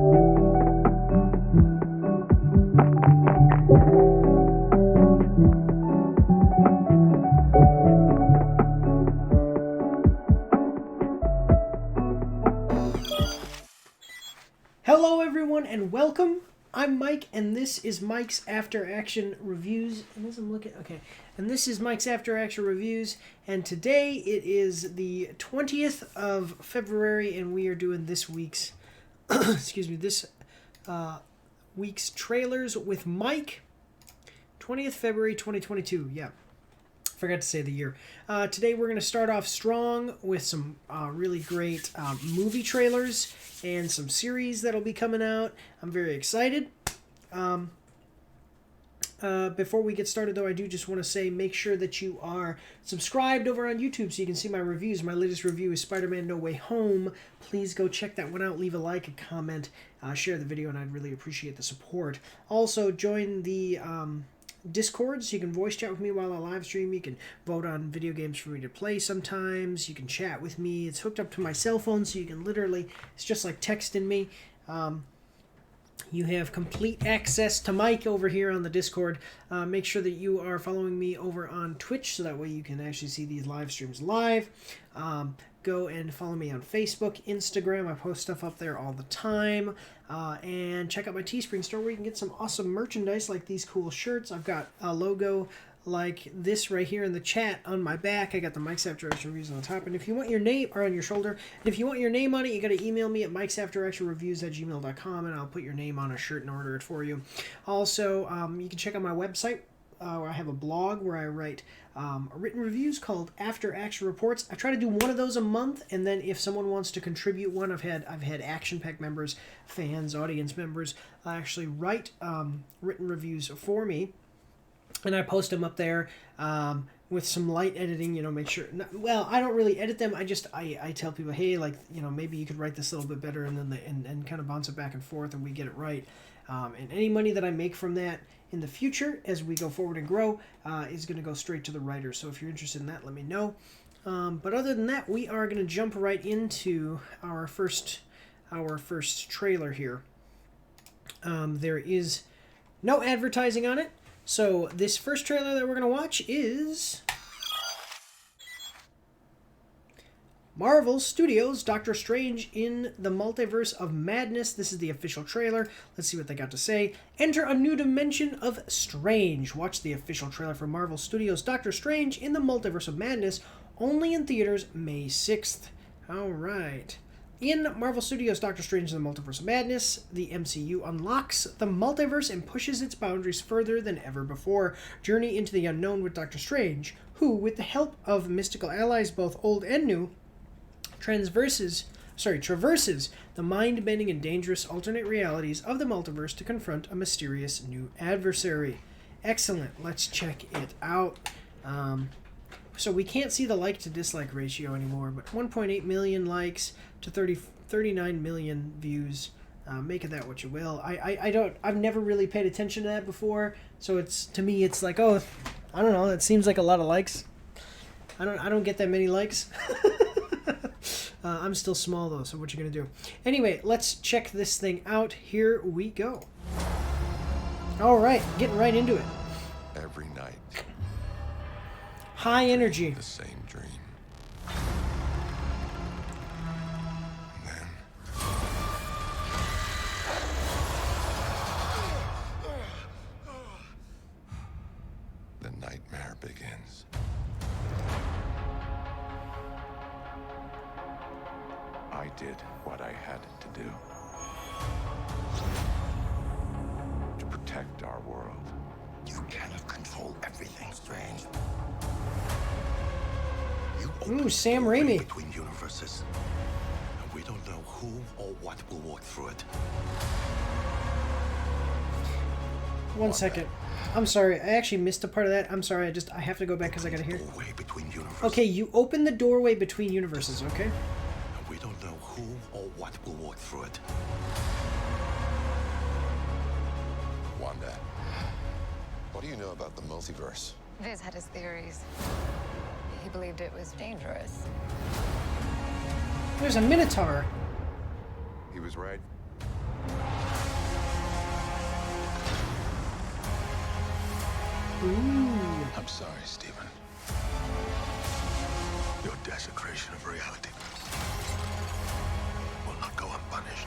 Hello everyone and welcome. I'm Mike and this is Mike's After Action Reviews. And this is Mike's After Action Reviews, and today it is the 20th of February and we are doing this week's week's trailers with Mike. 20th February 2022. Yeah. Forgot to say the year. Today we're going to start off strong with some really great movie trailers and some series that'll be coming out. I'm very excited. Before we get started, though, I do just want to say make sure that you are subscribed over on YouTube so you can see my reviews. My latest review is Spider-Man No Way Home. Please go check that one out. Leave a like, a comment, share the video, and I'd really appreciate the support. Also, join the Discord so you can voice chat with me while I live stream. You can vote on video games for me to play sometimes. You can chat with me. It's hooked up to my cell phone, so you can literally, it's just like texting me. You have complete access to Mike over here on the Discord. Make sure that you are following me over on Twitch so that way you can actually see these live streams live. Go and follow me on Facebook, Instagram. I post stuff up there all the time. And check out my Teespring store where you can get some awesome merchandise like these cool shirts. I've got a logo like this right here in the chat on my back. I got the Mike's After Action Reviews on the top. And if you want your name, or on your shoulder, and if you want your name on it, you got to email me at mikesafteractionreviews@gmail.com and I'll put your name on a shirt and order it for you. Also, you can check out my website. Where I have a blog where I write written reviews called After Action Reports. I try to do one of those a month, and then if someone wants to contribute one, I've had Action Pack members, fans, audience members actually write written reviews for me, and I post them up there with some light editing. You know, make sure. Well, I don't really edit them. I tell people, hey, like, you know, maybe you could write this a little bit better, and then and kind of bounce it back and forth, and we get it right. And any money that I make from that in the future, as we go forward and grow, is going to go straight to the writer. So if you're interested in that, let me know. But other than that, we are going to jump right into our first trailer here. There is no advertising on it. So this first trailer that we're going to watch is Marvel Studios' Doctor Strange in the Multiverse of Madness. This is the official trailer. Let's see what they got to say. Enter a new dimension of strange. Watch the official trailer for Marvel Studios' Doctor Strange in the Multiverse of Madness, only in theaters May 6th. All right. In Marvel Studios' Doctor Strange in the Multiverse of Madness, the MCU unlocks the multiverse and pushes its boundaries further than ever before. Journey into the unknown with Doctor Strange, who, with the help of mystical allies both old and new, traverses the mind-bending and dangerous alternate realities of the multiverse to confront a mysterious new adversary. Excellent. Let's check it out. So we can't see the like to dislike ratio anymore, but 1.8 million likes to 39 million views. Make of that what you will. I've never really paid attention to that before, so to me it's like, oh, I don't know, that seems like a lot of likes. I don't get that many likes. I'm still small though, so what you gonna do? Anyway, let's check this thing out. Here we go. All right, getting right into it. Every night. High energy. The same dream. Then the nightmare begins. I did what I had to do to protect our world. You cannot control everything, Strange. Ooh, Sam Raimi. Between universes, and we don't know who or what will walk through it. One second. I'm sorry. I actually missed a part of that. I'm sorry. I have to go back because I gotta hear. Doorway between universes. Okay, you open the doorway between universes. Okay. And we don't know who or what will walk through it. Wanda, what do you know about the multiverse? Viz had his theories. He believed it was dangerous. There's a Minotaur. He was right. Ooh. I'm sorry, Stephen. Your desecration of reality will not go unpunished.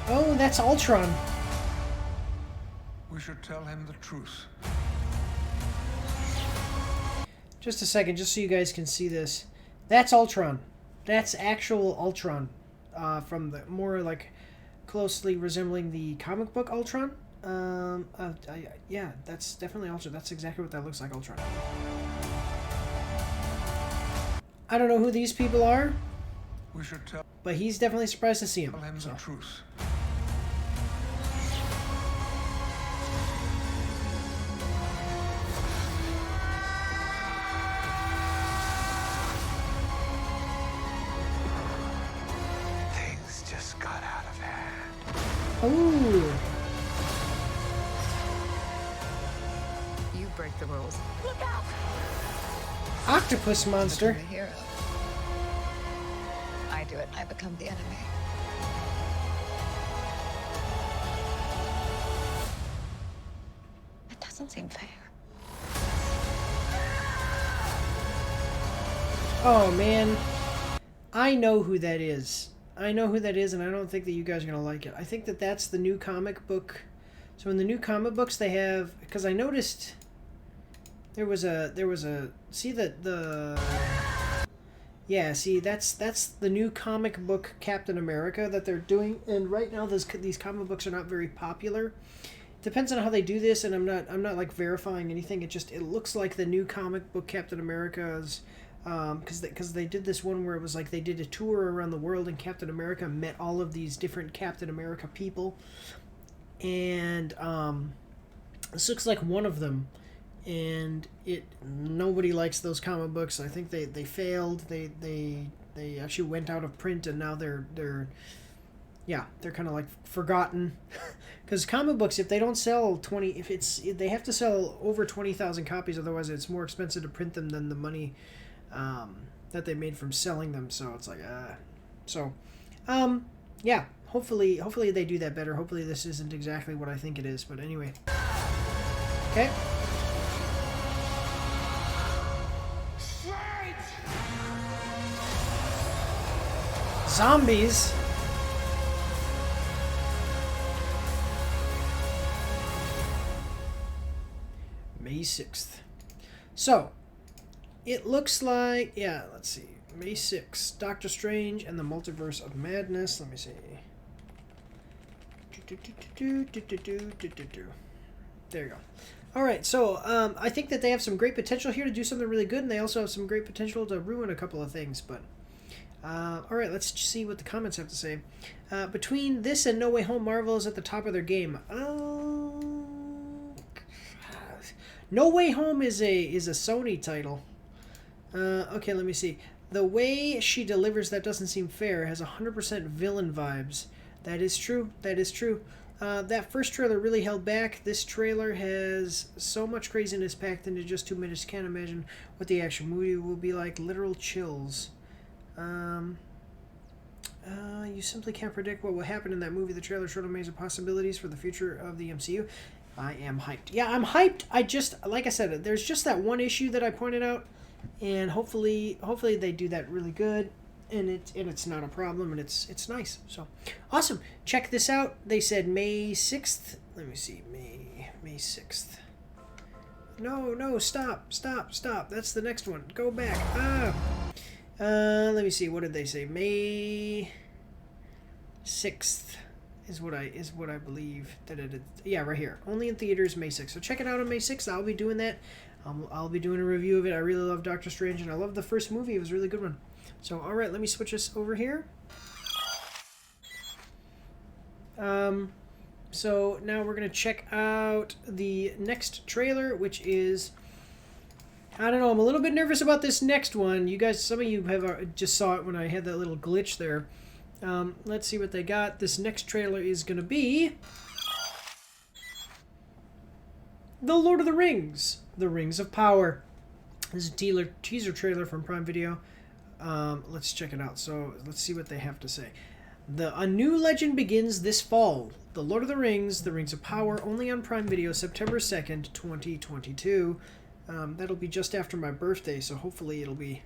Oh, that's Ultron. We should tell him the truth. Just a second, just so you guys can see this. That's Ultron. That's actual Ultron. From the more like closely resembling the comic book Ultron. Yeah, that's definitely Ultron. That's exactly what that looks like, Ultron. I don't know who these people are, We should tell but he's definitely surprised to see him. him So. the truth. Things just got out of hand. Ooh. You break the rules. Look out! Octopus monster. Become the hero. I do it. I become the enemy. It doesn't seem fair. Oh man, I know who that is. I know who that is, and I don't think that you guys are gonna like it. I think that that's the new comic book. So in the new comic books, they have, because I noticed there was a see that the yeah, see that's the new comic book Captain America that they're doing, and right now these comic books are not very popular. Depends on how they do this, and I'm not like verifying anything. It looks like the new comic book Captain America's. Because they did this one where it was like they did a tour around the world and Captain America met all of these different Captain America people, and this looks like one of them, and nobody likes those comic books. I think they failed. They actually went out of print, and now they're kind of like forgotten. Because comic books, if they don't sell they have to sell over 20,000 copies, otherwise it's more expensive to print them than the money that they made from selling them. So it's like yeah, hopefully they do that better. Hopefully this isn't exactly what I think it is, but anyway. Okay. Zombies. May 6th. So it looks like, yeah, let's see. May 6th. Doctor Strange and the Multiverse of Madness. Let me see. There you go. Alright, so I think that they have some great potential here to do something really good, and they also have some great potential to ruin a couple of things, but... Alright, let's see what the comments have to say. Between this and No Way Home, Marvel is at the top of their game. No Way Home is a Sony title. Okay, let me see. The way she delivers that doesn't seem fair has 100% villain vibes. That is true. That is true. That first trailer really held back. This trailer has so much craziness packed into just 2 minutes. Can't imagine what the actual movie will be like. Literal chills. You simply can't predict what will happen in that movie. The trailer showed amazing possibilities for the future of the MCU. I am hyped. Yeah, I'm hyped. Like I said, there's just that one issue that I pointed out, and hopefully they do that really good, and it's not a problem, and it's nice. So awesome. Check this out. They said May 6th. Let me see. May 6th. No, stop. That's the next one. Go back. Let me see. What did they say? May 6th is what I believe that it is. Yeah, right here. Only in theaters May 6th. So check it out on May 6th. I'll be doing that. I'll be doing a review of it. I really love Doctor Strange, and I love the first movie. It was a really good one. So, all right, let me switch this over here. So now we're gonna check out the next trailer, which is, I don't know, I'm a little bit nervous about this next one. You guys, some of you have just saw it when I had that little glitch there. Let's see what they got. This next trailer is gonna be The Lord of the Rings, The Rings of Power. This is a teaser trailer from Prime Video. Let's check it out. So let's see what they have to say. A new legend begins this fall. The Lord of the Rings, The Rings of Power, only on Prime Video, September 2nd, 2022. That'll be just after my birthday, so hopefully it'll be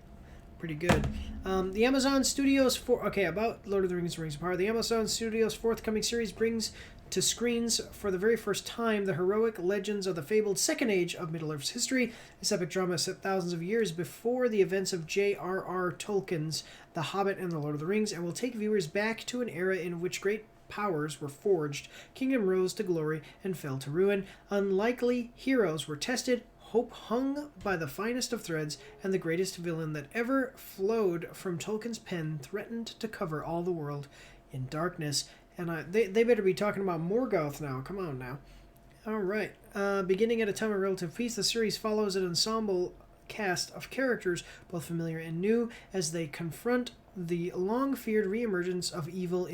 pretty good. The Amazon Studios about Lord of the Rings, Rings of Power. The Amazon Studios' forthcoming series brings to screens for the very first time the heroic legends of the fabled Second Age of Middle-earth's history. This epic drama is set thousands of years before the events of J.R.R. Tolkien's The Hobbit and The Lord of the Rings, and will take viewers back to an era in which great powers were forged, kingdom rose to glory and fell to ruin, unlikely heroes were tested, hope hung by the finest of threads, and the greatest villain that ever flowed from Tolkien's pen threatened to cover all the world in darkness. And they better be talking about Morgoth now. Come on now. All right. Beginning at a time of relative peace, the series follows an ensemble cast of characters, both familiar and new, as they confront the long-feared reemergence of evil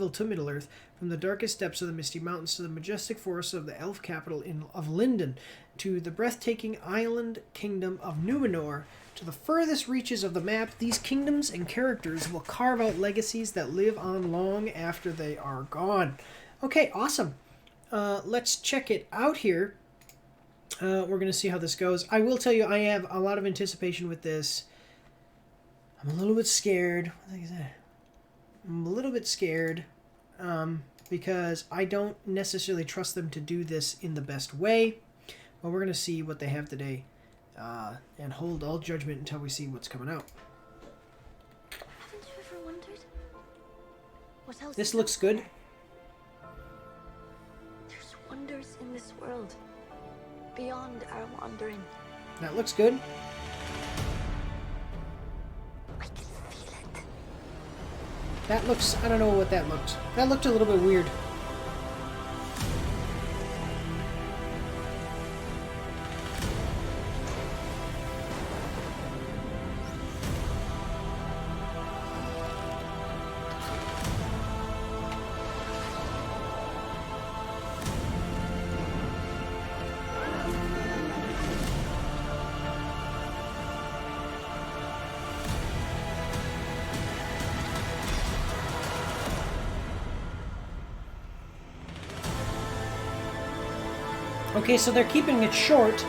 to Middle-earth, from the darkest depths of the Misty Mountains to the majestic forests of the elf capital of Lindon, to the breathtaking island kingdom of Numenor, to the furthest reaches of the map. These kingdoms and characters will carve out legacies that live on long after they are gone. Okay, awesome. Let's check it out here. We're going to see how this goes. I will tell you, I have a lot of anticipation with this. I'm a little bit scared. What the heck is that? I'm a little bit scared because I don't necessarily trust them to do this in the best way. But we're going to see what they have today and hold all judgment until we see what's coming out. Haven't you ever wondered what else This is looks out good. there? There's wonders in this world beyond our wandering. That looks good. I can feel it. That looks... I don't know what that looked. That looked a little bit weird. Okay, so they're keeping it short.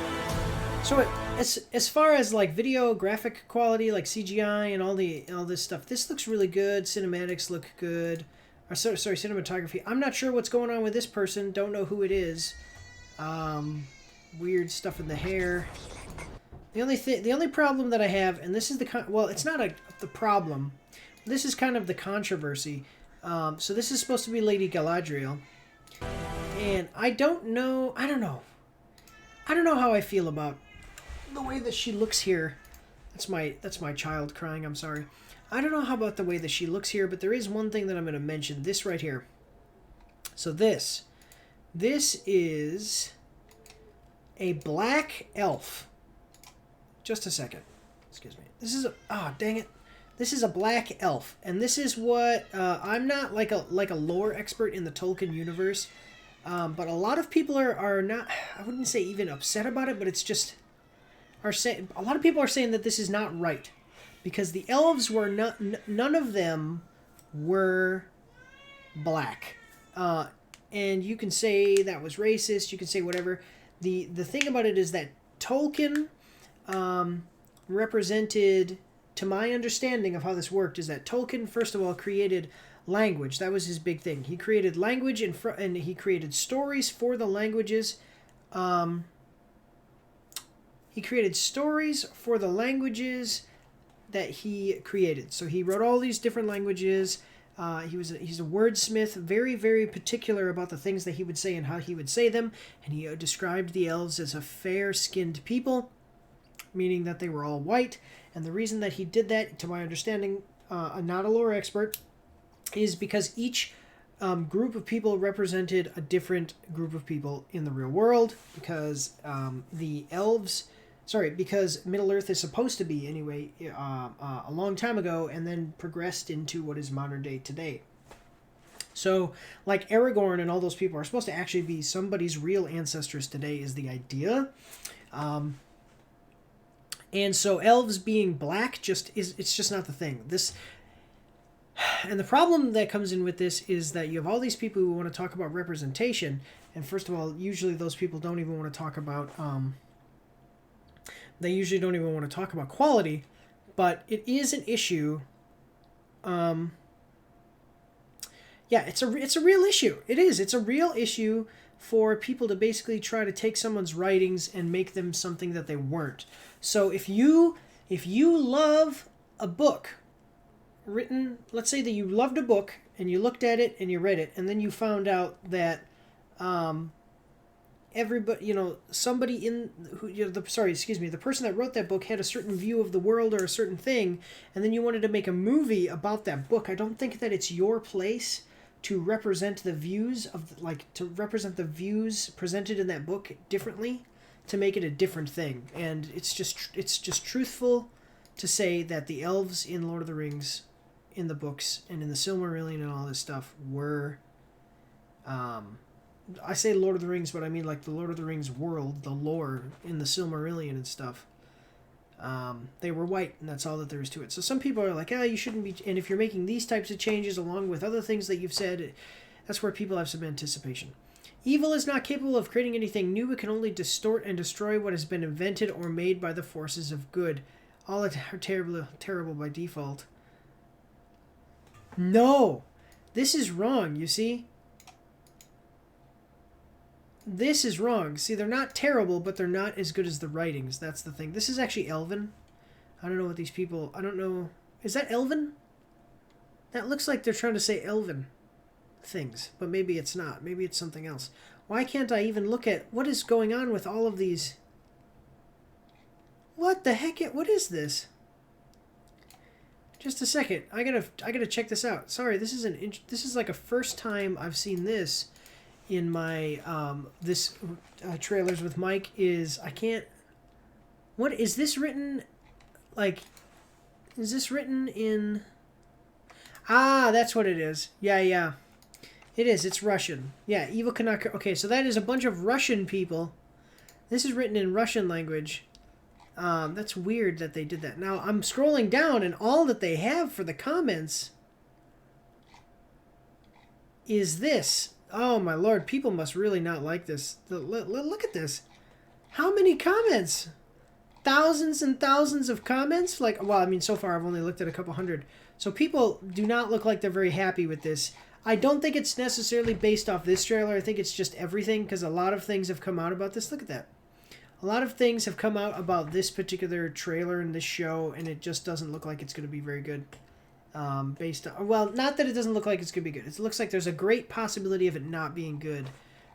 So as far as like video graphic quality, like CGI and all this stuff, this looks really good. Cinematics look good. Or sorry, cinematography. I'm not sure what's going on with this person. Don't know who it is. Weird stuff in the hair. The only problem that I have, and this is it's not the problem. This is kind of the controversy. So this is supposed to be Lady Galadriel. And I don't know how I feel about the way that she looks here. That's my child crying, I'm sorry. I don't know how about the way that she looks here, but there is one thing that I'm going to mention. This right here. So this is a black elf. Just a second. Excuse me. This is dang it. This is a black elf, and this is what I'm not like a lore expert in the Tolkien universe. But a lot of people are not, I wouldn't say even upset about it, but it's just, a lot of people are saying that this is not right. Because the elves were none of them were black. And you can say that was racist, you can say whatever. The thing about it is that Tolkien represented, to my understanding of how this worked, is that Tolkien, first of all, created language. That was his big thing. He created language and he created stories for the languages. He created stories for the languages that he created. So he wrote all these different languages. He's a wordsmith, very, very particular about the things that he would say and how he would say them. And he described the elves as a fair-skinned people, meaning that they were all white. And the reason that he did that, to my understanding, I'm not a lore expert, is because each group of people represented a different group of people in the real world. Because because Middle-earth is supposed to be, anyway, a long time ago, and then progressed into what is modern day today. So, like Aragorn and all those people are supposed to actually be somebody's real ancestors today, is the idea. And so elves being black it's just not the thing. And the problem that comes in with this is that you have all these people who want to talk about representation, and first of all, usually those people don't even want to talk about they usually don't even want to talk about quality, but it is an issue. Yeah, it's a real issue. It is. It's a real issue for people to basically try to take someone's writings and make them something that they weren't. So if you love a book written, let's say that you loved a book and you looked at it and you read it, and then you found out that everybody, somebody in who, the person that wrote that book had a certain view of the world or a certain thing, and then you wanted to make a movie about that book. I don't think that it's your place to represent the views presented in that book differently, to make it a different thing. And it's just truthful to say that the elves in Lord of the Rings, in the books and in the Silmarillion and all this stuff, were I say Lord of the Rings, but I mean like the Lord of the Rings world, the lore in the Silmarillion and stuff. They were white, and that's all that there is to it. So some people are like, you shouldn't be... And if you're making these types of changes along with other things that you've said, that's where people have some anticipation. Evil is not capable of creating anything new. It can only distort and destroy what has been invented or made by the forces of good. All are terrible by default. No! This is wrong, you see? This is wrong. See, they're not terrible, but they're not as good as the writings. That's the thing. This is actually Elven. I don't know what these people... I don't know... Is that Elven? That looks like they're trying to say Elven things, but maybe it's not. Maybe it's something else. Why can't I even look at what is going on with all of these... What the heck? What is this? Just a second. I gotta check this out. Sorry, this is like a first time I've seen this in my trailers with Mike. What is this written? Like, is this written in? That's what it is. Yeah. It is. It's Russian. Yeah, evil cannot. Okay, so that is a bunch of Russian people. This is written in Russian language. That's weird that they did that. Now, I'm scrolling down, and all that they have for the comments is this. Oh, my lord. People must really not like this. Look at this. How many comments? Thousands and thousands of comments? Like, well, I mean, so far I've only looked at a couple hundred. So people do not look like they're very happy with this. I don't think it's necessarily based off this trailer. I think it's just everything, because a lot of things have come out about this. Look at that. A lot of things have come out about this particular trailer and this show, and it just doesn't look like it's going to be very good. Based on... Well, not that it doesn't look like it's going to be good. It looks like there's a great possibility of it not being good.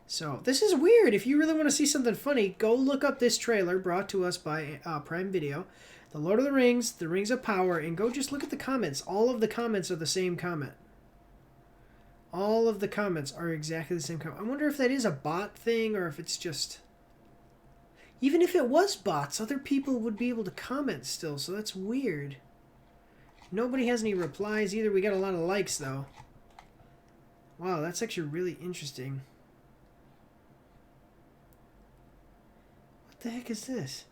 So, this is weird. If you really want to see something funny, go look up this trailer brought to us by Prime Video. The Lord of the Rings, The Rings of Power, and go just look at the comments. All of the comments are the same comment. All of the comments are exactly the same comment. I wonder if that is a bot thing, or if it's just... Even if it was bots, other people would be able to comment still, so that's weird. Nobody has any replies either. We got a lot of likes, though. Wow, that's actually really interesting. What the heck is this?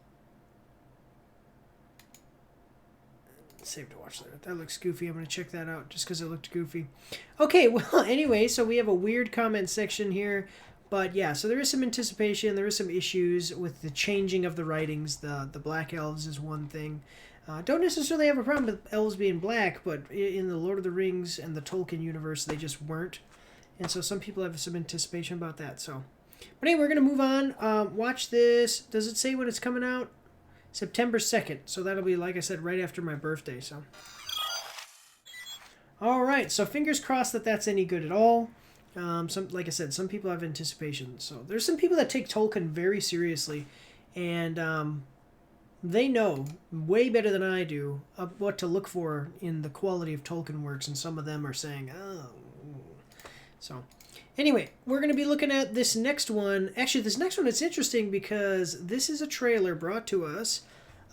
Save to watch later. That looks goofy. I'm going to check that out just because it looked goofy. Okay, well, anyway, so we have a weird comment section here. But yeah, so there is some anticipation. There is some issues with the changing of the writings. The Black Elves is one thing. Don't necessarily have a problem with elves being black, but in the Lord of the Rings and the Tolkien universe, they just weren't. And so some people have some anticipation about that. So, but anyway, we're going to move on. Watch this. Does it say when it's coming out? September 2nd. So that'll be, like I said, right after my birthday. So, all right. So fingers crossed that that's any good at all. Like I said, some people have anticipation. So there's some people that take Tolkien very seriously, and they know way better than I do what to look for in the quality of Tolkien works, and some of them are saying, oh. So anyway, we're going to be looking at this next one. Actually, this next one is interesting because this is a trailer brought to us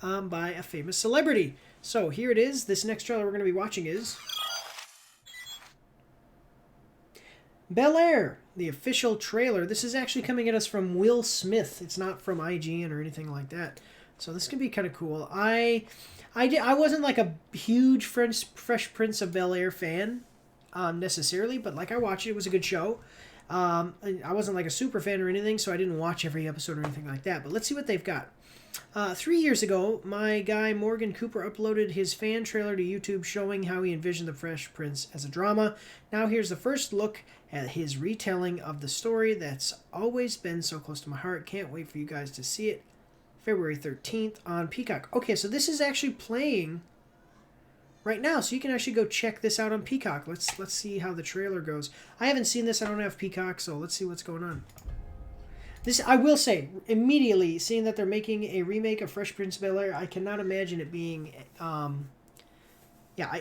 by a famous celebrity. So here it is. This next trailer we're going to be watching is Bel-Air, the official trailer. This is actually coming at us from Will Smith. It's not from IGN or anything like that. So this can be kind of cool. I I wasn't like a huge Fresh Prince of Bel-Air fan, necessarily, but like I watched it. It was a good show. I wasn't like a super fan or anything, so I didn't watch every episode or anything like that. But let's see what they've got. 3 years ago, my guy Morgan Cooper uploaded his fan trailer to YouTube showing how he envisioned The Fresh Prince as a drama. Now here's the first look at his retelling of the story that's always been so close to my heart. Can't wait for you guys to see it. February 13th on Peacock. Okay, so this is actually playing right now, so you can actually go check this out on Peacock. Let's see how the trailer goes. I haven't seen this. I don't have Peacock, so let's see what's going on. This, I will say, immediately, seeing that they're making a remake of Fresh Prince of Bel-Air, I cannot imagine it being... I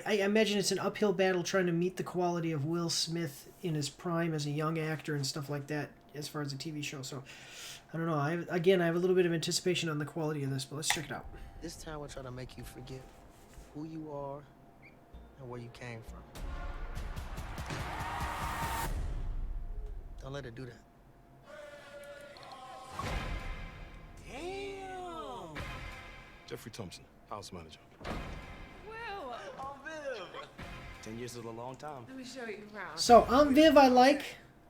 imagine it's an uphill battle trying to meet the quality of Will Smith in his prime as a young actor and stuff like that as far as a TV show. So, I don't know. I have a little bit of anticipation on the quality of this, but let's check it out. This time we're trying to make you forget who you are and where you came from. Don't let her do that. Damn! Jeffrey Thompson, house manager. Will! Oh, Viv! 10 years is a long time. Let me show you around. So, I'm Viv, I like.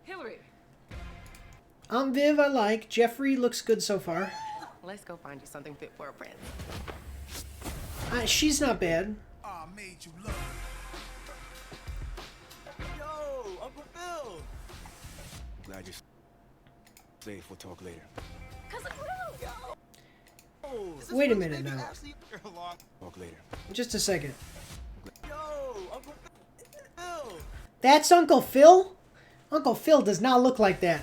Hillary, I'm Viv, I like. Jeffrey looks good so far. let's go find you something fit for a prince. She's not bad. I made you look. Yo, Uncle Phil! Glad you're safe. We'll talk later. Cousin Will! Yo! Is this Wait a Will's minute baby now. Ashley? Talk later. Just a second. Yo, Uncle Phil! That's Uncle Phil? Uncle Phil does not look like that.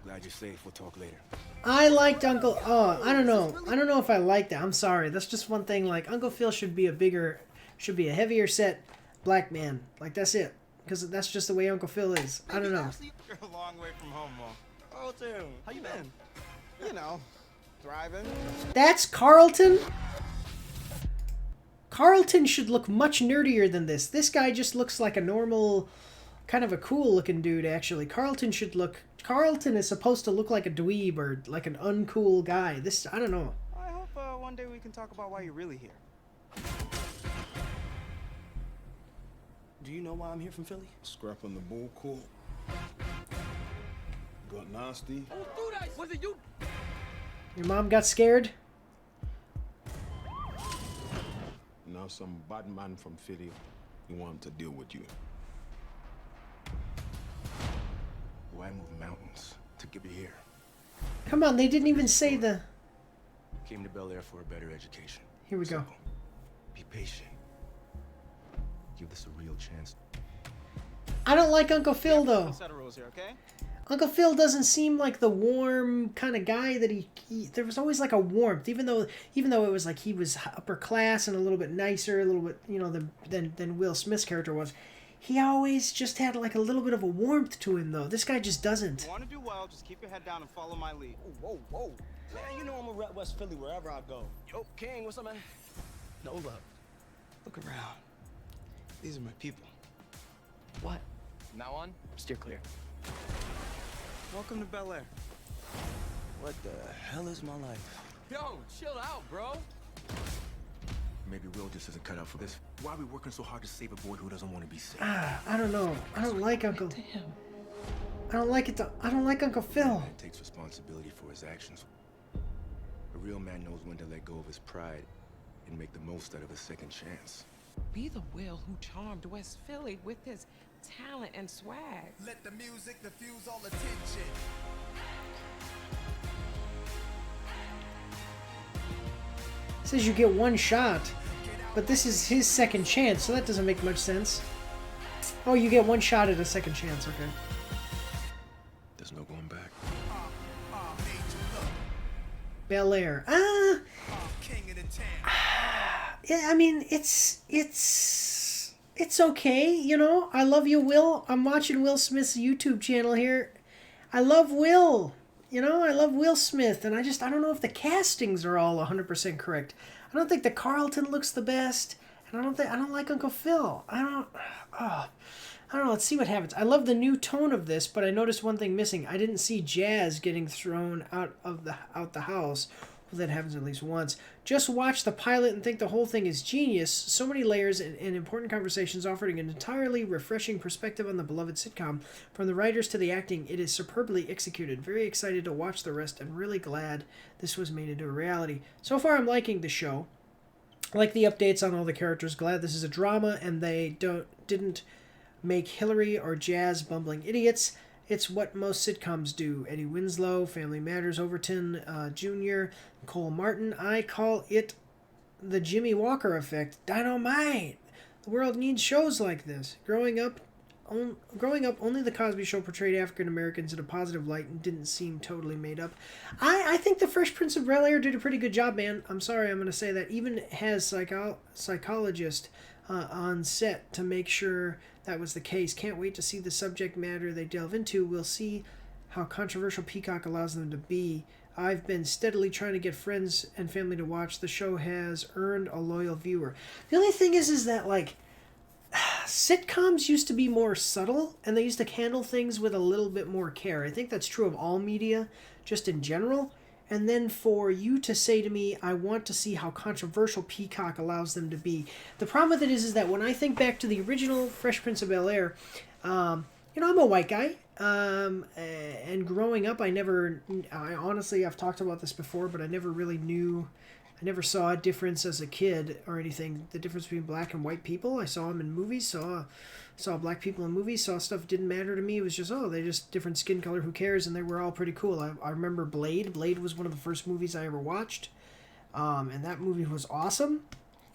Glad you're safe. We'll talk later. I liked Uncle... Oh, I don't know. I don't know if I like that. I'm sorry. That's just one thing. Like, Uncle Phil should be a heavier set black man. Like, that's it. Because that's just the way Uncle Phil is. I don't know. You're a long way from home, Mom. Carlton, how you been? You know, thriving. That's Carlton? Carlton should look much nerdier than this. This guy just looks like a normal, kind of a cool looking dude, actually. Carlton is supposed to look like a dweeb or like an uncool guy. This, I don't know. I hope one day we can talk about why you're really here. Do you know why I'm here from Philly? Scrapping the bull court. Got nasty. Was it you? Your mom got scared? Now some bad man from Philly, you want him to deal with you. Why move mountains to get you here? Come on, they didn't even say the... Came to Bel-Air for a better education. Here we go. Simple. Be patient. Give this a real chance. I don't like Uncle Phil, though. Set of rules here, okay? Uncle Phil doesn't seem like the warm kind of guy that he there was always like a warmth, even though it was like he was upper class and a little bit nicer, a little bit, you know, than Will Smith's character was. He always just had like a little bit of a warmth to him, though. This guy just doesn't. If you want to do well, just keep your head down and follow my lead. Whoa, whoa. Man, you know I'm gonna rep West Philly wherever I go. Yo, King, what's up, man? No love. Look around. These are my people. What? Now on? Steer clear. Welcome to Bel-Air. What the hell is my life? Yo, chill out, bro. Maybe Will just isn't cut out for this. Why are we working so hard to save a boy who doesn't want to be saved? I don't know. I don't like Uncle. I don't like it. I don't like Uncle Phil. Man takes responsibility for his actions. A real man knows when to let go of his pride and make the most out of a second chance. Be the Will who charmed West Philly with his talent and swag. Let the music diffuse all attention. It says you get one shot, but this is his second chance, so that doesn't make much sense. Oh, you get one shot at a second chance, okay. There's no going back. Bel-Air. Yeah, I mean, it's okay, you know. I love you, Will. I'm watching Will Smith's YouTube channel here. I love Will. You know, I love Will Smith, and I don't know if the castings are all 100% correct. I don't think the Carlton looks the best, and I don't like Uncle Phil. I don't know. Let's see what happens. I love the new tone of this, but I noticed one thing missing. I didn't see Jazz getting thrown out the house. That happens at least once. Just watch the pilot and think the whole thing is genius. So many layers and important conversations, offering an entirely refreshing perspective on the beloved sitcom. From the writers to the acting, it is superbly executed. Very excited to watch the rest and really glad this was made into a reality. So far, I'm liking the show. I like the updates on all the characters. Glad this is a drama and they didn't make Hillary or Jazz bumbling idiots. It's what most sitcoms do. Eddie Winslow, Family Matters, Overton Jr., Cole Martin. I call it the Jimmy Walker effect. Dynamite! The world needs shows like this. Growing up, only the Cosby Show portrayed African Americans in a positive light and didn't seem totally made up. I think the Fresh Prince of Bel-Air did a pretty good job, man. I'm sorry, I'm going to say that. Even has psychologist on set to make sure that was the case. Can't wait to see the subject matter they delve into. We'll see how controversial Peacock allows them to be. I've been steadily trying to get friends and family to watch. The show has earned a loyal viewer. The only thing is that, like, sitcoms used to be more subtle, and they used to handle things with a little bit more care. I think that's true of all media, just in general. And then for you to say to me, I want to see how controversial Peacock allows them to be. The problem with it is that when I think back to the original Fresh Prince of Bel-Air, I'm a white guy. And growing up, honestly, I've talked about this before, but I never saw a difference as a kid or anything. The difference between black and white people. I saw them in movies, saw black people in movies, saw stuff didn't matter to me. It was just, they're just different skin color, who cares? And they were all pretty cool. I remember Blade. Blade was one of the first movies I ever watched. And that movie was awesome.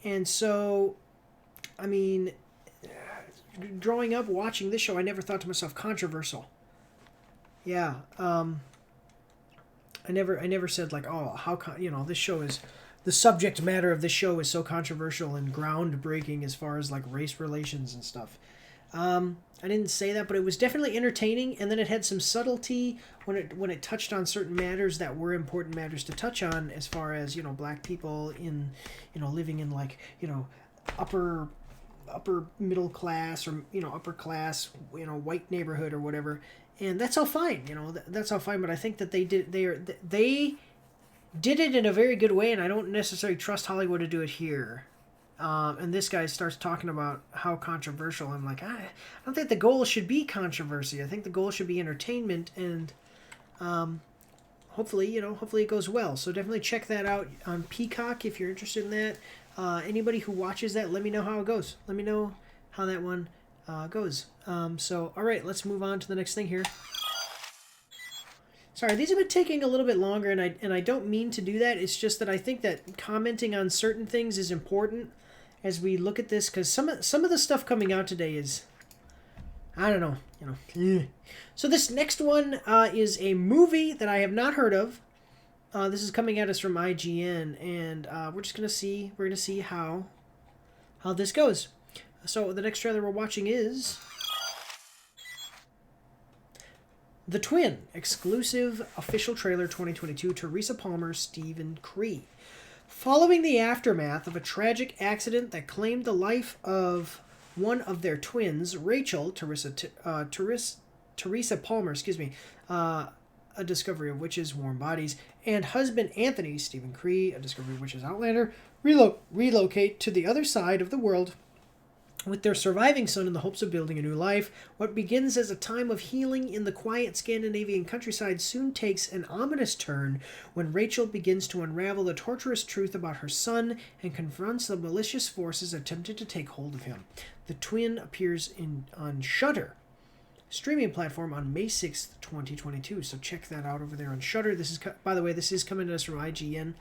And so, I mean, growing up watching this show, I never thought to myself, controversial. Yeah. I never said like, this show is, the subject matter of this show is so controversial and groundbreaking as far as like race relations and stuff. I didn't say that, but it was definitely entertaining, and then it had some subtlety when it touched on certain matters that were important matters to touch on, as far as, black people in, living in like, upper middle class or, upper class, white neighborhood or whatever. And that's all fine, that's all fine. But I think that they did it in a very good way, and I don't necessarily trust Hollywood to do it here. And this guy starts talking about how controversial. I'm like, I don't think the goal should be controversy. I think the goal should be entertainment, and hopefully it goes well. So definitely check that out on Peacock if you're interested in that. Anybody who watches that, let me know how it goes. Let me know how that one goes. So, all right, let's move on to the next thing here. Sorry, these have been taking a little bit longer, and I don't mean to do that. It's just that I think that commenting on certain things is important as we look at this, because some of the stuff coming out today is, I don't know, So this next one is a movie that I have not heard of. This is coming at us from IGN, and we're gonna see how this goes. So the next trailer we're watching is The Twin, exclusive official trailer 2022, Teresa Palmer, Stephen Cree. Following the aftermath of a tragic accident that claimed the life of one of their twins, Rachel, Teresa Palmer, A Discovery of Witches, Warm Bodies, and husband Antony, Stephen Cree, A Discovery of Witches, Outlander, relocate to the other side of the world with their surviving son in the hopes of building a new life. What begins as a time of healing in the quiet Scandinavian countryside soon takes an ominous turn when Rachel begins to unravel the torturous truth about her son and confronts the malicious forces attempted to take hold of him. The Twin appears on Shudder streaming platform on May 6th, 2022. So check that out over there on Shudder. This is, by the way, this is coming to us from IGN.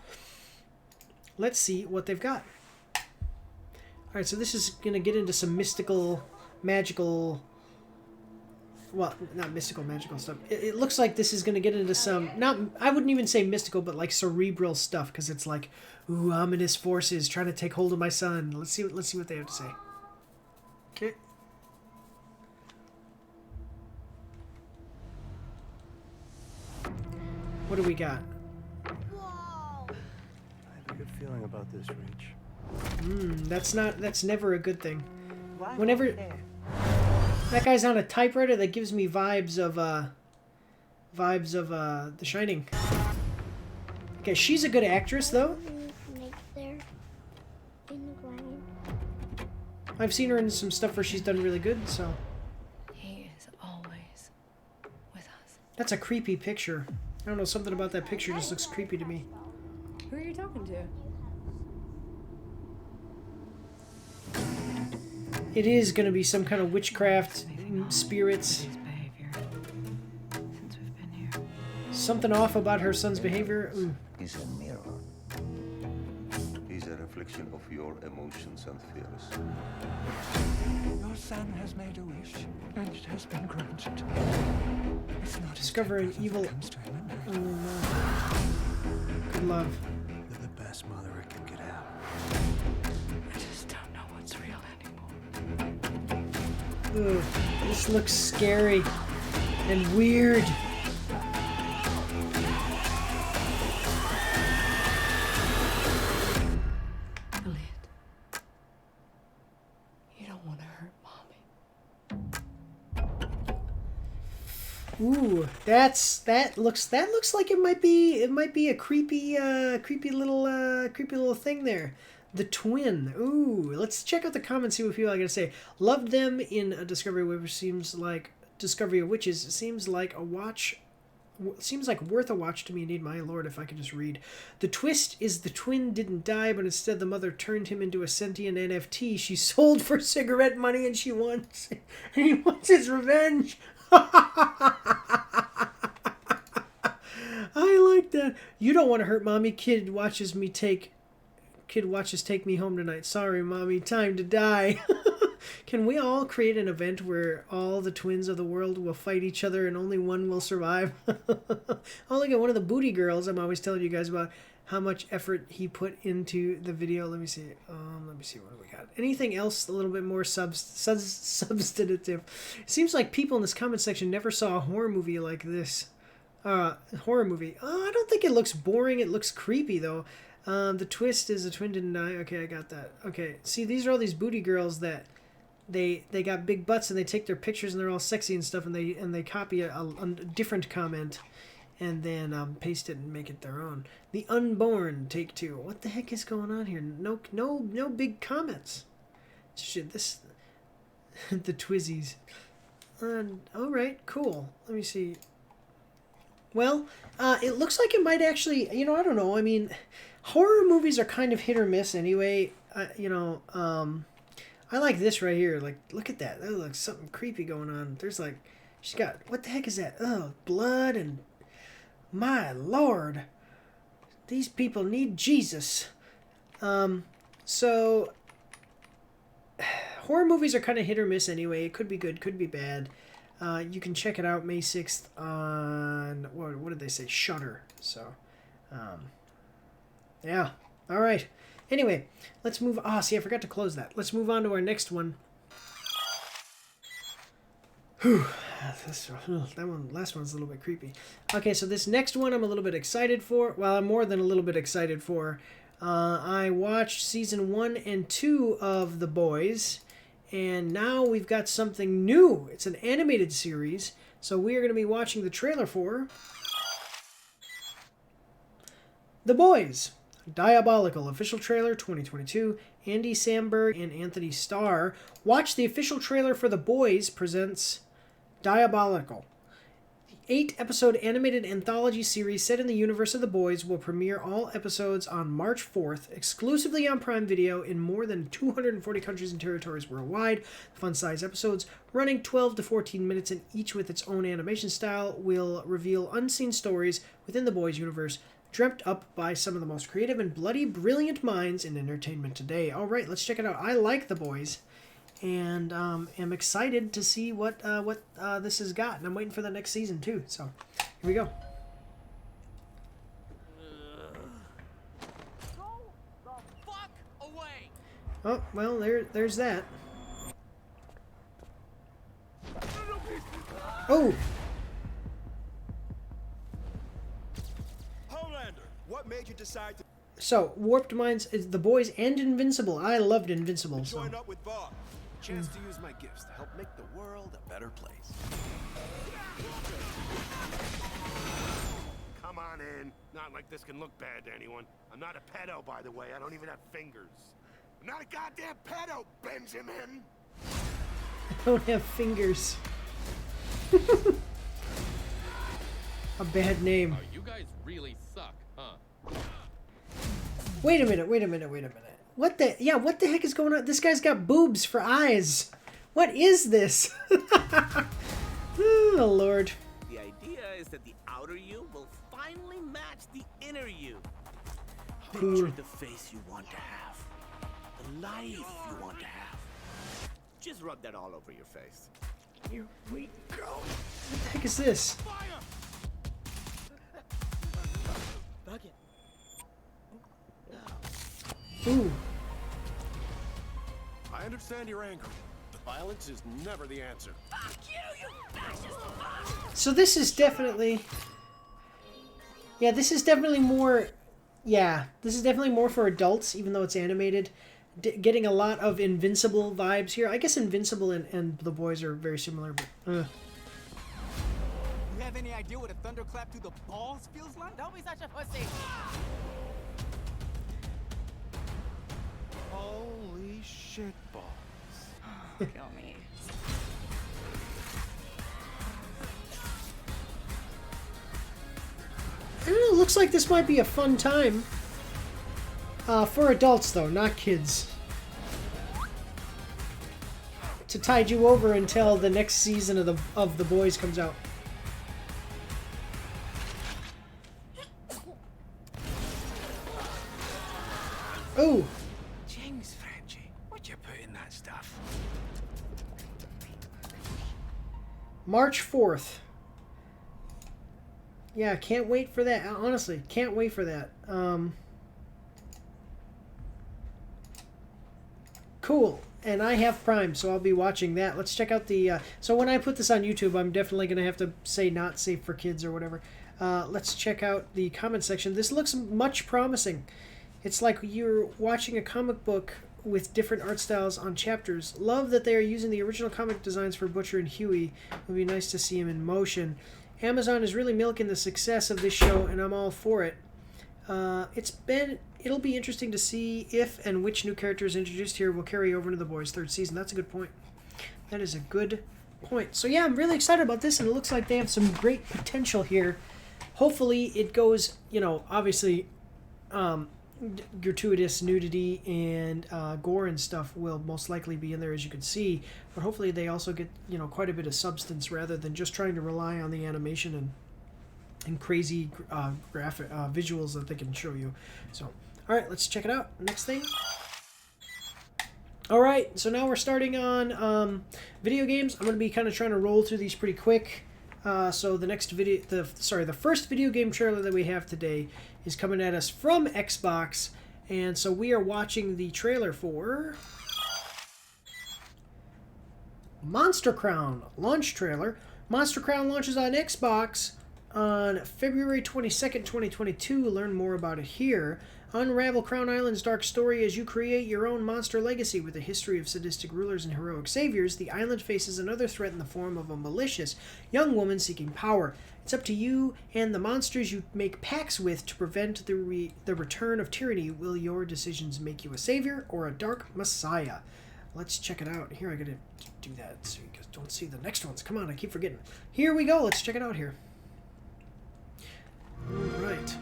Let's see what they've got. All right, so this is going to get into some mystical, magical, well, not mystical, magical stuff. It looks like this is going to get into some, I wouldn't even say mystical, but like cerebral stuff, because it's like, ooh, ominous forces trying to take hold of my son. Let's see what they have to say. Okay. What do we got? I have a good feeling about this, Reach. That's never a good thing. Whenever that guy's on a typewriter, that gives me vibes of The Shining. Okay, she's a good actress, though. There in the ground. I've seen her in some stuff where she's done really good, so. He is always with us. That's a creepy picture. I don't know, something about that picture just looks creepy to me. Who are you talking to? It is going to be some kind of witchcraft, spirits. His behavior since we've been here. Something off about her son's behavior. Ooh. Is a mirror. He's a reflection of your emotions and fears. Your son has made a wish, and it has been granted. It's not Discovering evil. comes to him at night. Oh no. Good love. You're the best mother I can get out. I just don't know what's real anymore. Ugh. This looks scary and weird. Ooh, that looks like it might be a creepy little thing there. The twin. Ooh, let's check out the comments, see what people are gonna say. Loved them in a Discovery of Witches. Seems like Discovery of Witches. Seems like a watch. Seems like worth a watch to me. Indeed, my lord, if I could just read. The twist is the twin didn't die, but instead the mother turned him into a sentient NFT she sold for cigarette money, and he wants his revenge. I like that. You don't want to hurt mommy. Kid watches take me home tonight. Sorry, mommy. Time to die. Can we all create an event where all the twins of the world will fight each other and only one will survive? Oh, look at one of the booty girls. I'm always telling you guys about how much effort he put into the video. Let me see. What do we got? Anything else a little bit more substantive? It seems like people in this comment section never saw a horror movie like this. Horror movie. Oh, I don't think it looks boring. It looks creepy, though. The twist is the twin didn't die. Okay, I got that. Okay, see, these are all these booty girls that they got big butts and they take their pictures and they're all sexy and stuff, and they copy a different comment and then paste it and make it their own. The Unborn, take 2. What the heck is going on here? No big comments. Shit, this the Twizzies. All right, cool. Let me see. Well, it looks like it might actually. I don't know. I mean, horror movies are kind of hit or miss anyway. I like this right here. Like, look at that. That looks like something creepy going on. There's like, she's got, what the heck is that? Oh, blood and. My lord, these people need Jesus. So horror movies are kind of hit or miss anyway. It could be good, could be bad. You can check it out May 6th on what did they say? Shudder. So yeah. All right. Anyway, let's move. See, I forgot to close that. Let's move on to our next one. Whew. Last one's a little bit creepy. Okay, so this next one I'm a little bit excited for. Well, I'm more than a little bit excited for. I watched season 1 and 2 of The Boys, and now we've got something new. It's an animated series, so we are going to be watching the trailer for The Boys. Diabolical official trailer 2022. Andy Samberg and Antony Starr. Watch the official trailer for The Boys presents Diabolical. The 8-episode animated anthology series set in the universe of The Boys will premiere all episodes on March 4th, exclusively on Prime Video in more than 240 countries and territories worldwide. The fun-sized episodes, running 12 to 14 minutes and each with its own animation style, will reveal unseen stories within The Boys universe, dreamt up by some of the most creative and bloody brilliant minds in entertainment today. All right, let's check it out. I like The Boys, and am excited to see what this has got. And I'm waiting for the next season too. So here we go. Go the fuck away. Oh well, there's that. Oh. What made you decide to So, Warped Minds is The Boys and Invincible. I loved Invincible. join up with Bob? Chance to use my gifts to help make the world a better place. come on in. Not like this can look bad to anyone. I'm not a pedo, by the way. I don't even have fingers. I'm not a goddamn pedo, Benjamin! I don't have fingers. A bad name. Oh, you guys really suck, huh? Wait a minute. What the? Yeah, what the heck is going on? This guy's got boobs for eyes. What is this? Oh, Lord. The idea is that the outer you will finally match the inner you. Picture the face you want to have. The life you want to have. Just rub that all over your face. Here we go. What the heck is this? Bucket. Ooh. I understand your anger. Violence is never the answer. Fuck you, fascist fuck! So this is definitely... Yeah, this is definitely more... Yeah, this is definitely more for adults, even though it's animated. Getting a lot of Invincible vibes here. I guess Invincible and The Boys are very similar, but... You have any idea what a thunderclap through the balls feels like? Don't be such a pussy! Holy shit balls. Kill me. I don't know, looks like this might be a fun time. For adults, though, not kids. To tide you over until the next season of the Boys comes out. Ooh. James Frenchie, what you put in that stuff? March 4th. Yeah, can't wait for that. Honestly, can't wait for that. Cool. And I have Prime, so I'll be watching that. Let's check out the... so when I put this on YouTube, I'm definitely going to have to say not safe for kids or whatever. Let's check out the comment section. This looks much promising. It's like you're watching a comic book with different art styles on chapters. Love that they are using the original comic designs for Butcher and Huey. It would be nice to see him in motion. Amazon is really milking the success of this show, and I'm all for it. It'll be interesting to see if and which new characters introduced here will carry over into The Boys' third season. That's a good point. That is a good point. So yeah, I'm really excited about this, and it looks like they have some great potential here. Hopefully it goes, you know, obviously gratuitous nudity and gore and stuff will most likely be in there, as you can see, but hopefully they also get, you know, quite a bit of substance rather than just trying to rely on the animation and crazy graphic visuals that they can show you. So all right, let's check it out. Next thing. All right, so now we're starting on video games. I'm going to be kind of trying to roll through these pretty quick. So the next video, the first video game trailer that we have today is coming at us from Xbox, and so we are watching the trailer for Monster Crown launch trailer. Monster Crown launches on Xbox on February 22nd, 2022. Learn more about it here. Unravel Crown Island's dark story as you create your own monster legacy. With a history of sadistic rulers and heroic saviors, the island faces another threat in the form of a malicious young woman seeking power. It's up to you and the monsters you make pacts with to prevent the return of tyranny. Will your decisions make you a savior or a dark messiah? Let's check it out. Here, I gotta do that so you guys don't see the next ones. Come on, I keep forgetting. Here we go. Let's check it out here. All right.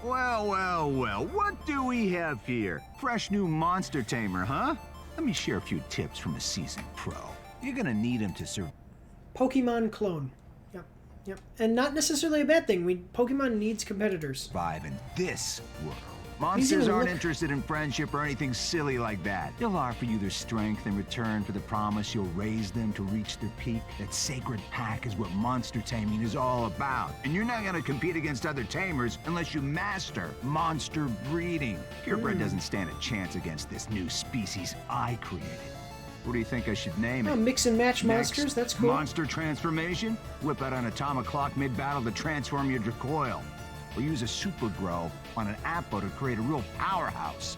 Well, well, well, what do we have here? Fresh new monster tamer, huh? Let me share a few tips from a seasoned pro. You're gonna need him to survive. Pokemon clone. Yep. And not necessarily a bad thing. Pokemon needs competitors. Survive in this world. Monsters aren't interested in friendship or anything silly like that. They'll offer you their strength in return for the promise you'll raise them to reach their peak. That sacred pack is what monster taming is all about. And you're not gonna compete against other tamers unless you master monster breeding. Purebred doesn't stand a chance against this new species I created. What do you think I should name it? Mix and match monsters, that's cool. Monster transformation? Whip out an atomic clock mid-battle to transform your Dracoil. Or use a super grow on an Appo to create a real powerhouse.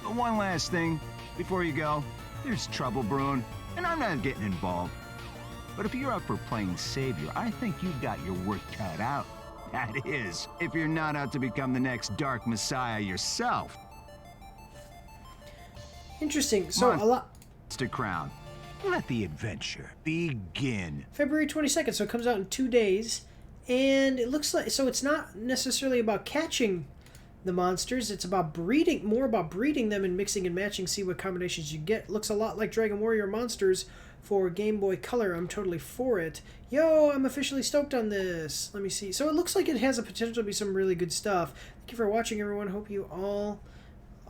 But one last thing, before you go, there's trouble brewing, and I'm not getting involved. But if you're up for playing savior, I think you've got your work cut out. That is, if you're not out to become the next Dark Messiah yourself. Interesting. So a lot. To crown. Let the adventure begin. February 22nd, so it comes out in 2 days. And it looks like, so it's not necessarily about catching the monsters, it's about breeding, more about breeding them and mixing and matching, see what combinations you get. Looks a lot like Dragon Warrior Monsters for Game Boy Color. I'm totally for it. Yo, I'm officially stoked on this. Let me see. So it looks like it has a potential to be some really good stuff. Thank you for watching, everyone. Hope you all...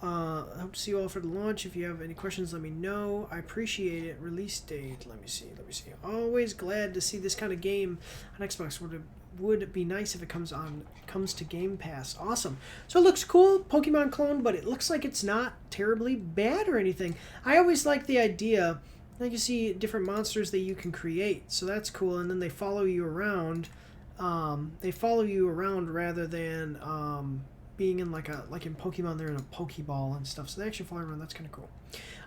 hope to see you all for the launch. If you have any questions, let me know. I appreciate it. Release date. Let me see. Always glad to see this kind of game on Xbox. Would be nice if it comes to Game Pass. Awesome. So it looks cool, Pokemon clone, but it looks like it's not terribly bad or anything. I always like the idea, like you see different monsters that you can create, so that's cool. And then they follow you around. They follow you around rather than being in like in Pokemon, they're in a Pokeball and stuff. So they actually follow around. That's kind of cool.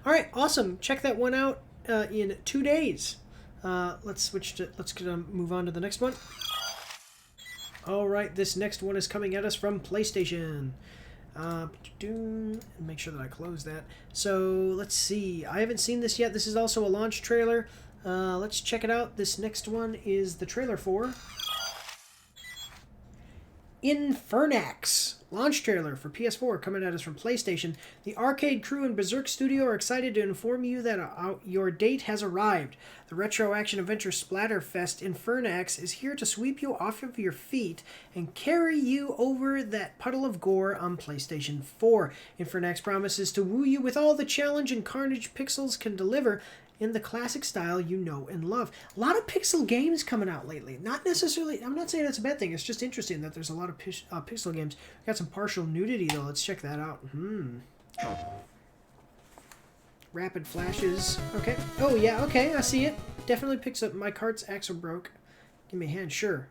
All right, awesome. Check that one out in 2 days. Let's move on to the next one. All right, this next one is coming at us from PlayStation. Make sure that I close that. So let's see. I haven't seen this yet. This is also a launch trailer. Let's check it out. This next one is the trailer for Infernax. Launch trailer for PS4 coming at us from PlayStation. The Arcade crew and Berserk Studio are excited to inform you that your date has arrived. The retro action adventure splatterfest Infernax is here to sweep you off of your feet and carry you over that puddle of gore on PlayStation 4. Infernax promises to woo you with all the challenge and carnage pixels can deliver in the classic style you know and love. A lot of pixel games coming out lately. Not necessarily, I'm not saying that's a bad thing. It's just interesting that there's a lot of pixel games. Got some partial nudity though. Let's check that out. Rapid flashes. Okay. Oh yeah, okay, I see it. Definitely picks up. My cart's axle broke. Give me a hand, sure.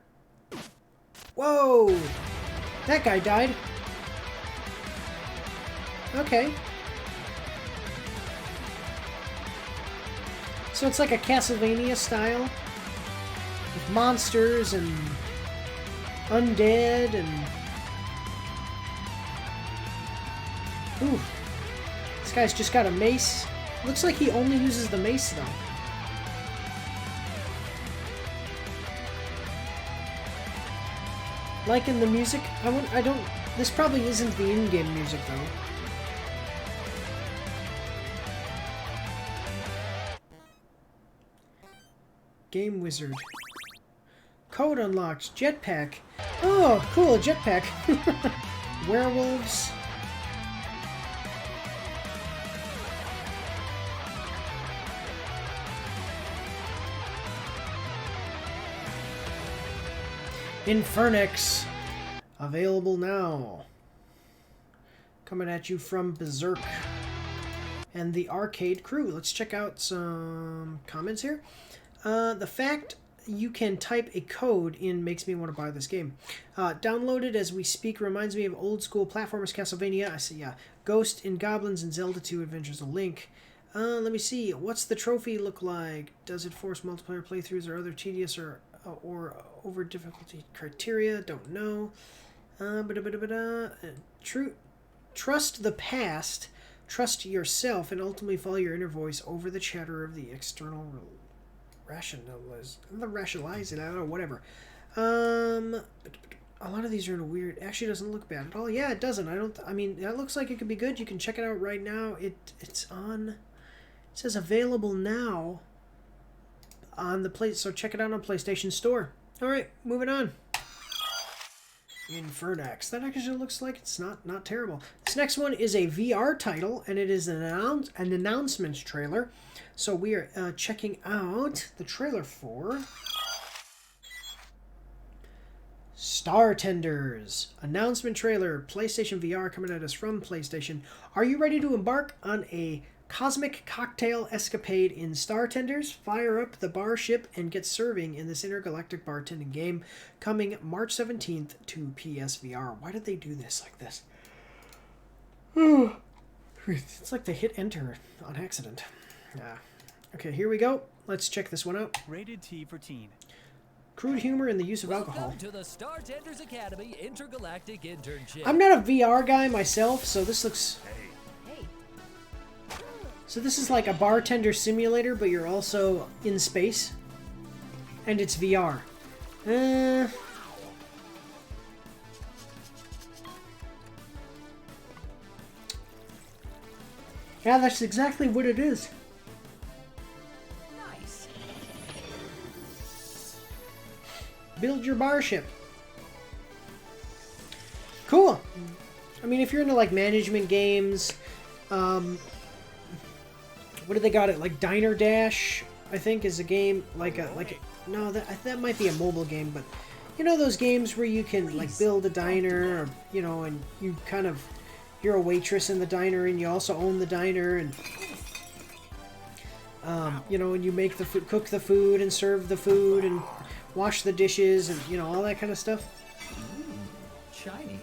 Whoa! That guy died. Okay. So it's like a Castlevania style, with monsters and undead and... Ooh. This guy's just got a mace. Looks like he only uses the mace though. Liking the music? I don't... This probably isn't the in-game music though. Game Wizard. Code unlocked. Jetpack. Oh, cool, jetpack. Werewolves. Infernax. Available now. Coming at you from Berserk and the Arcade crew. Let's check out some comments here. The fact you can type a code in makes me want to buy this game. Downloaded as we speak reminds me of old school platformers Castlevania. I see, yeah. Ghost and Goblins and Zelda 2 Adventures of Link. Let me see. What's the trophy look like? Does it force multiplayer playthroughs or other tedious or over difficulty criteria? Don't know. Trust the past. Trust yourself and ultimately follow your inner voice over the chatter of the external rationalizing, I don't know, whatever. A lot of these are in a weird... Actually, doesn't look bad at all. Yeah, it doesn't. I mean, that looks like it could be good. You can check it out right now. It's on... It says available now on the play. So check it out on PlayStation Store. All right, moving on. Infernax. That actually looks like it's not terrible. This next one is a VR title, and it is an announcement trailer. So we are checking out the trailer for Startenders. Announcement trailer. PlayStation VR coming at us from PlayStation. Are you ready to embark on a cosmic cocktail escapade in Startenders? Fire up the bar ship and get serving in this intergalactic bartending game coming March 17th to PSVR. Why did they do this like this? It's like they hit enter on accident. Yeah. Okay, here we go. Let's check this one out. Rated T for teen. crude humor and the use of alcohol. Welcome to the Startenders Academy Intergalactic Internship. I'm not a VR guy myself, so this looks... So this is like a bartender simulator, but you're also in space. And it's VR. Yeah, that's exactly what it is. Nice. Build your bar ship. Cool. I mean, if you're into like management games, what do they got it? Like Diner Dash, I think, is a game no, that might be a mobile game, but you know those games where you can like build a diner, or you know, and you kind of you're a waitress in the diner and you also own the diner, and you know, and you make the food, cook the food and serve the food and wash the dishes and you know all that kind of stuff. Shiny.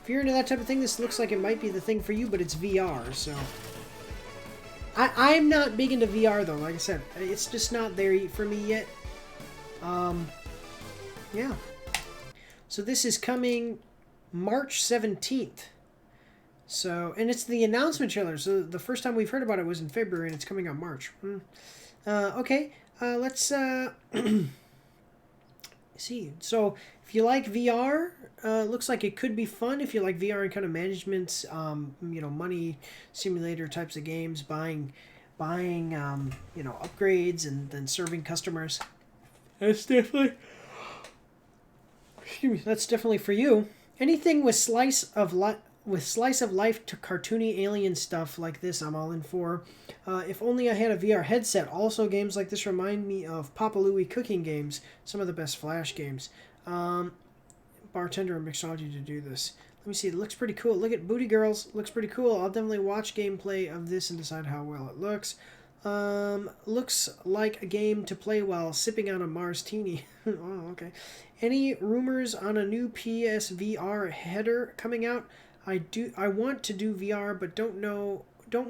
If you're into that type of thing, this looks like it might be the thing for you, but it's VR, so. I'm not big into VR though, like I said. It's just not there for me yet. Yeah. So this is coming March 17th. So, and it's the announcement trailer. So the first time we've heard about it was in February, and it's coming out March. Okay, let's see. So if you like VR, looks like it could be fun. If you like VR and kind of management, you know, money simulator types of games, buying, you know, upgrades and then serving customers. That's definitely, excuse me, that's definitely for you. Anything with slice of life to cartoony alien stuff like this, I'm all in for. If only I had a VR headset. Also, games like this remind me of Papa Louie cooking games, some of the best Flash games. Bartender and mixology to do this. Let me see, it looks pretty cool. Look at Booty Girls, looks pretty cool. I'll definitely watch gameplay of this and decide how well it looks. Looks like a game to play while sipping on a Mars Teeny. Oh, okay. Any rumors on a new PSVR header coming out? I want to do VR, but don't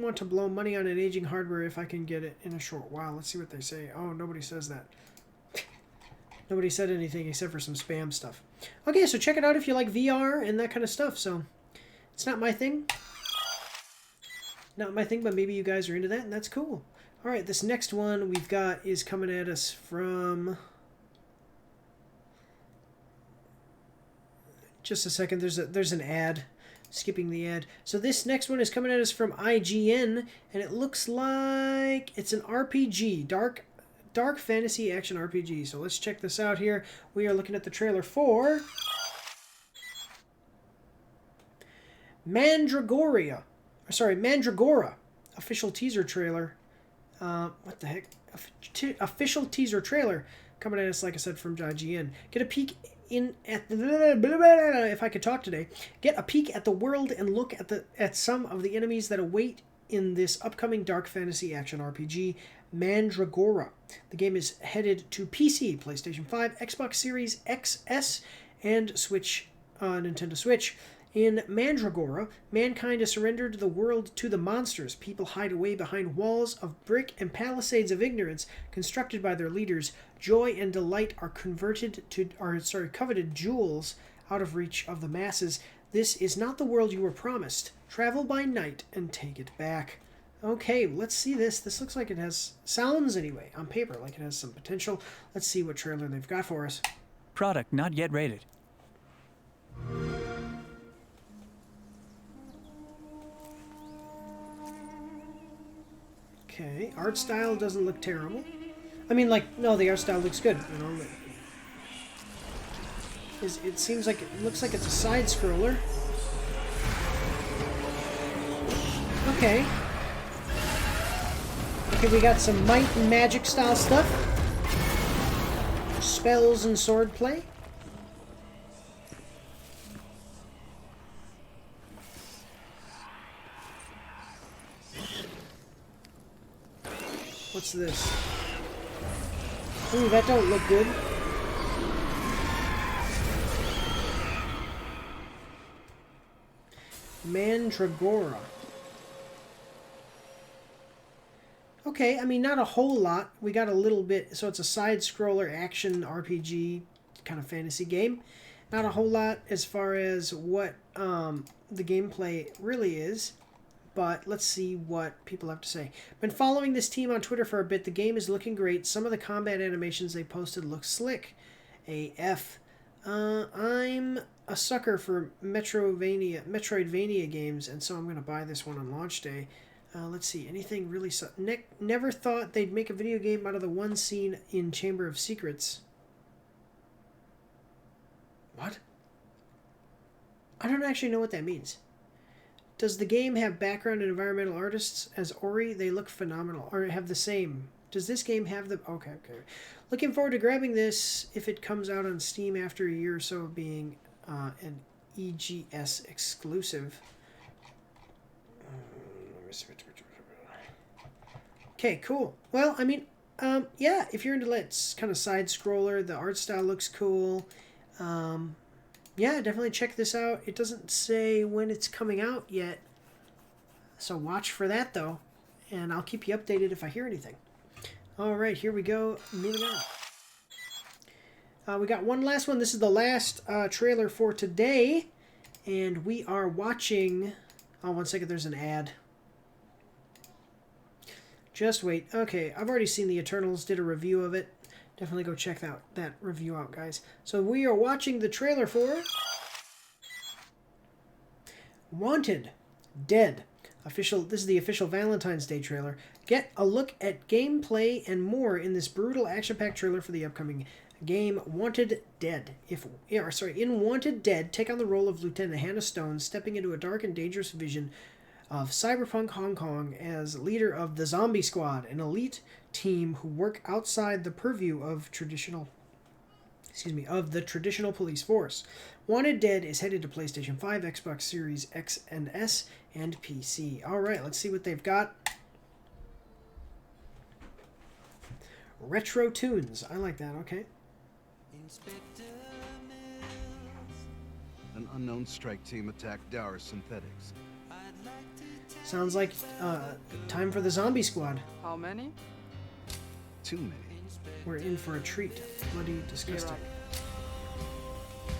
want to blow money on an aging hardware if I can get it in a short while. Let's see what they say. Oh, nobody says that. Nobody said anything except for some spam stuff. Okay, so check it out if you like VR and that kind of stuff. So, it's not my thing. Not my thing, but maybe you guys are into that, and that's cool. All right, this next one we've got is coming at us from... Just a second, there's an ad. Skipping the ad. So this next one is coming at us from IGN, and it looks like it's an RPG, dark fantasy action RPG. So let's check this out here. We are looking at the trailer for Mandragora, official teaser trailer. What the heck? Official teaser trailer coming at us, like I said, from IGN. Get a peek if I could talk today. Get a peek at the world and look at some of the enemies that await in this upcoming dark fantasy action RPG, Mandragora. The game is headed to PC, PlayStation 5, Xbox Series XS, and Switch, Nintendo Switch. In Mandragora, mankind has surrendered the world to the monsters. People hide away behind walls of brick and palisades of ignorance constructed by their leaders. Joy and delight are coveted jewels out of reach of the masses. This is not the world you were promised. Travel by night and take it back. Okay, let's see this. This looks like it sounds anyway, on paper, like it has some potential. Let's see what trailer they've got for us. Product not yet rated. Okay, art style doesn't look terrible. I mean, no, the art style looks good, you know. It seems like it looks like it's a side scroller. Okay. Okay, we got some might and magic style stuff. Spells and sword play. What's this? Ooh, that don't look good. Mandragora. Okay, I mean, not a whole lot. We got a little bit, so it's a side-scroller action RPG kind of fantasy game. Not a whole lot as far as what the gameplay really is, but let's see what people have to say. Been following this team on Twitter for a bit. The game is looking great. Some of the combat animations they posted look slick. AF. I'm a sucker for Metroidvania games, and so I'm going to buy this one on launch day. Let's see, anything really... Never thought they'd make a video game out of the one scene in Chamber of Secrets. What? I don't actually know what that means. Does the game have background and environmental artists as Ori? They look phenomenal. Or have the same. Does this game have the... Okay. Looking forward to grabbing this if it comes out on Steam after a year or so of being an EGS exclusive. Okay, cool. Well, I mean, yeah, if you're into it's kind of side-scroller, the art style looks cool. Yeah, definitely check this out. It doesn't say when it's coming out yet, so watch for that, though, and I'll keep you updated if I hear anything. All right, here we go. Moving on. We got one last one. This is the last trailer for today, and we are watching... Oh, 1 second, there's an ad. Just wait. Okay, I've already seen the Eternals, did a review of it. Definitely go check that review out, guys. So we are watching the trailer for Wanted Dead. This is the official Valentine's Day trailer. Get a look at gameplay and more in this brutal action-packed trailer for the upcoming game Wanted Dead. In Wanted Dead, take on the role of Lieutenant Hannah Stone, stepping into a dark and dangerous vision of cyberpunk Hong Kong as leader of the Zombie Squad, an elite team who work outside the purview of the traditional police force. Wanted Dead is headed to PlayStation 5, Xbox Series X and S, and PC. All right, let's see what they've got. Retro tunes. I like that. Okay. An unknown strike team attacked Dower Synthetics. Sounds like time for the Zombie Squad. How many? Too many. We're in for a treat. Bloody disgusting.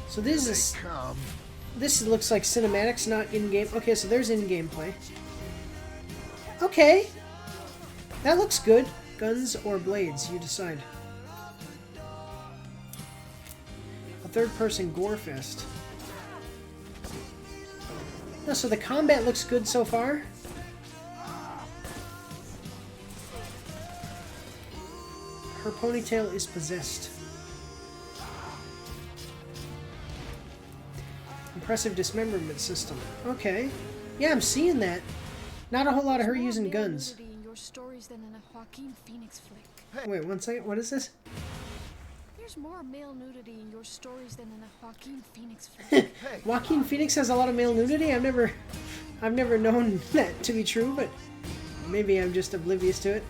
So this looks like cinematics, not in-game. Okay, so there's in-game play. Okay. That looks good. Guns or blades, you decide. A third-person gore fest. No, so the combat looks good so far. Her ponytail is possessed. Impressive dismemberment system. Okay. Yeah, I'm seeing that. Not a whole lot of her using guns. Wait, 1 second. What is this? There's more male nudity in your stories than in a Joaquin Phoenix flick. Joaquin Phoenix has a lot of male nudity? I've never known that to be true, but maybe I'm just oblivious to it.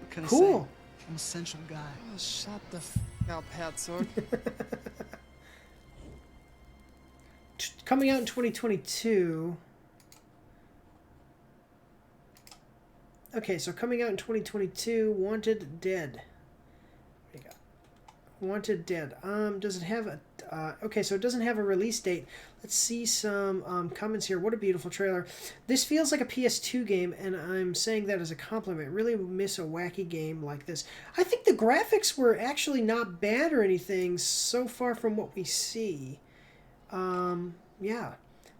What can I cool. say? I'm a sensual guy. Oh, shut the up, Herzog. Coming out in 2022. Okay, so coming out in 2022, Wanted Dead. What do you got? Wanted Dead. Does it have a... okay, so it doesn't have a release date. Let's see some comments here. What a beautiful trailer. This feels like a PS2 game, and I'm saying that as a compliment. Really miss a wacky game like this. I think the graphics were actually not bad or anything so far from what we see. Yeah.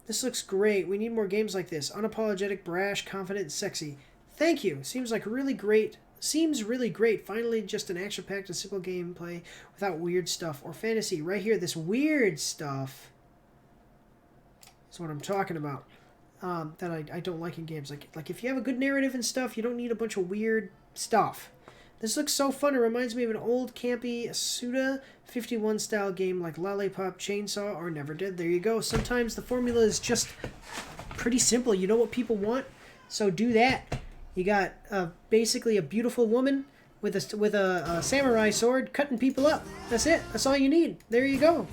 This looks great. We need more games like this. Unapologetic, brash, confident, and sexy. Thank you. Seems really great. Finally, just an action-packed and simple gameplay without weird stuff or fantasy. Right here, this weird stuff is what I'm talking about. That I don't like in games. Like if you have a good narrative and stuff, you don't need a bunch of weird stuff. This looks so fun. It reminds me of an old campy Suda 51 style game like Lollipop Chainsaw or Never Dead. There you go. Sometimes the formula is just pretty simple. You know what people want, so do that. You got basically a beautiful woman with a samurai sword cutting people up. That's it. That's all you need. There you go.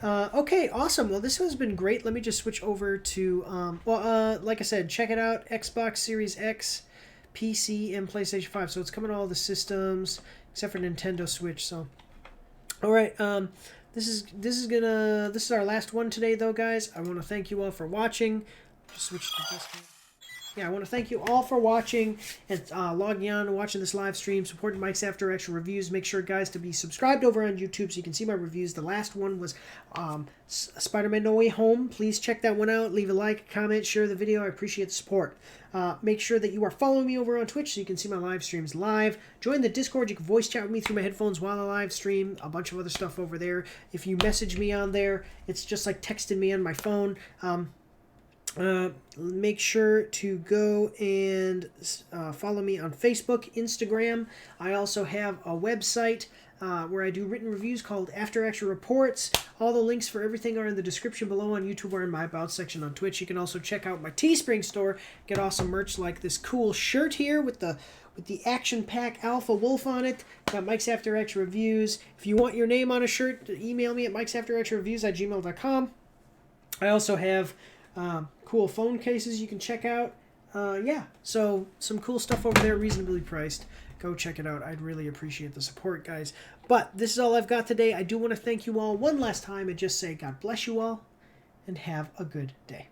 Okay, awesome. Well, this has been great. Let me just switch over to, like I said, check it out. Xbox Series X, PC, and PlayStation 5. So it's coming to all the systems except for Nintendo Switch. So, all right. This is our last one today, though, guys. I want to thank you all for watching. Just switch to Discord. Yeah, I want to thank you all for watching and logging on and watching this live stream, supporting Mike's After Action Reviews. Make sure, guys, to be subscribed over on YouTube so you can see my reviews. The last one was Spider-Man No Way Home. Please check that one out. Leave a like, comment, share the video. I appreciate the support. Make sure that you are following me over on Twitch so you can see my live streams live. Join the Discord. You can voice chat with me through my headphones while I live stream. A bunch of other stuff over there. If you message me on there, it's just like texting me on my phone. Make sure to go and follow me on Facebook, Instagram. I also have a website where I do written reviews called After Action Reports. All the links for everything are in the description below on YouTube or in my About section on Twitch. You can also check out my Teespring store, get awesome merch like this cool shirt here with the Action Pack Alpha Wolf on it. Got Mike's After Action Reviews. If you want your name on a shirt, email me at mikesafteractionreviews@gmail.com. I also have cool phone cases you can check out. Yeah, so some cool stuff over there, reasonably priced. Go check it out. I'd really appreciate the support, guys. But this is all I've got today. I do want to thank you all one last time and just say God bless you all and have a good day.